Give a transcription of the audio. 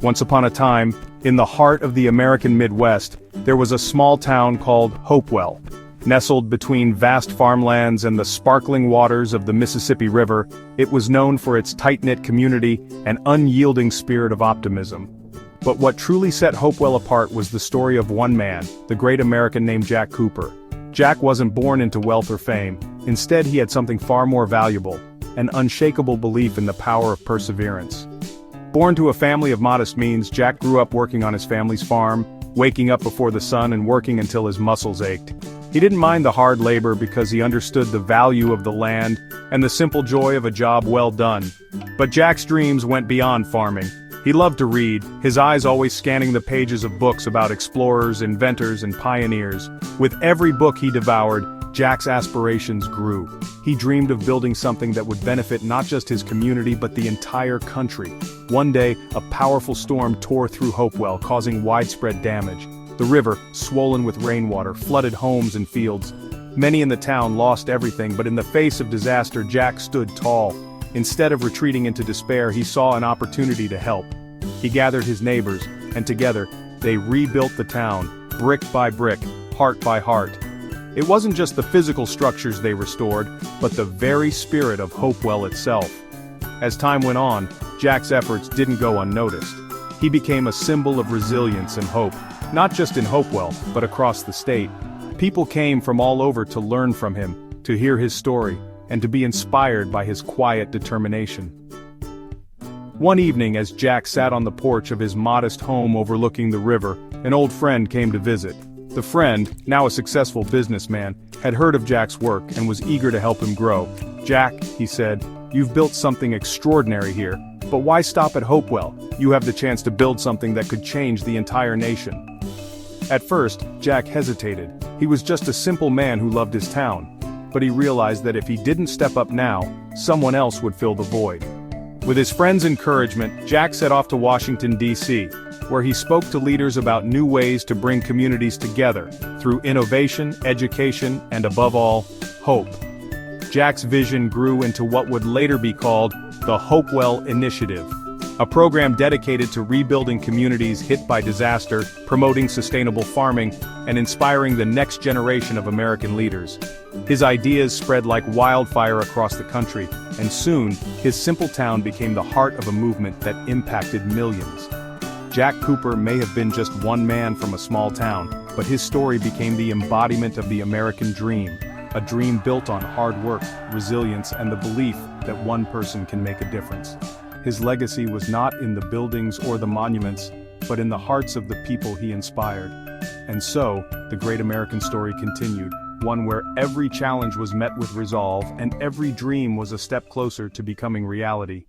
Once upon a time, in the heart of the American Midwest, there was a small town called Hopewell. Nestled between vast farmlands and the sparkling waters of the Mississippi River, it was known for its tight-knit community and unyielding spirit of optimism. But what truly set Hopewell apart was the story of one man, the great American named Jack Cooper. Jack wasn't born into wealth or fame. Instead, he had something far more valuable, an unshakable belief in the power of perseverance. Born to a family of modest means, Jack grew up working on his family's farm, waking up before the sun and working until his muscles ached. He didn't mind the hard labor because he understood the value of the land and the simple joy of a job well done. But Jack's dreams went beyond farming. He loved to read, his eyes always scanning the pages of books about explorers, inventors, and pioneers. With every book he devoured, Jack's aspirations grew. He dreamed of building something that would benefit not just his community but the entire country. One day, a powerful storm tore through Hopewell, causing widespread damage. The river, swollen with rainwater, flooded homes and fields. Many in the town lost everything, but in the face of disaster, Jack stood tall. Instead of retreating into despair, he saw an opportunity to help. He gathered his neighbors, and together, they rebuilt the town, brick by brick, heart by heart. It wasn't just the physical structures they restored, but the very spirit of Hopewell itself. As time went on, Jack's efforts didn't go unnoticed. He became a symbol of resilience and hope, not just in Hopewell, but across the state. People came from all over to learn from him, to hear his story, and to be inspired by his quiet determination. One evening, as Jack sat on the porch of his modest home overlooking the river, an old friend came to visit. The friend, now a successful businessman, had heard of Jack's work and was eager to help him grow. "Jack," he said, "you've built something extraordinary here, but why stop at Hopewell? You have the chance to build something that could change the entire nation." At first, Jack hesitated. He was just a simple man who loved his town. But he realized that if he didn't step up now, someone else would fill the void. With his friend's encouragement, Jack set off to Washington, D.C., where he spoke to leaders about new ways to bring communities together, through innovation, education, and above all, hope. Jack's vision grew into what would later be called the Hopewell Initiative, a program dedicated to rebuilding communities hit by disaster, promoting sustainable farming, and inspiring the next generation of American leaders. His ideas spread like wildfire across the country, and soon, his simple town became the heart of a movement that impacted millions. Jack Cooper may have been just one man from a small town, but his story became the embodiment of the American dream, a dream built on hard work, resilience, and the belief that one person can make a difference. His legacy was not in the buildings or the monuments, but in the hearts of the people he inspired. And so, the great American story continued, one where every challenge was met with resolve and every dream was a step closer to becoming reality.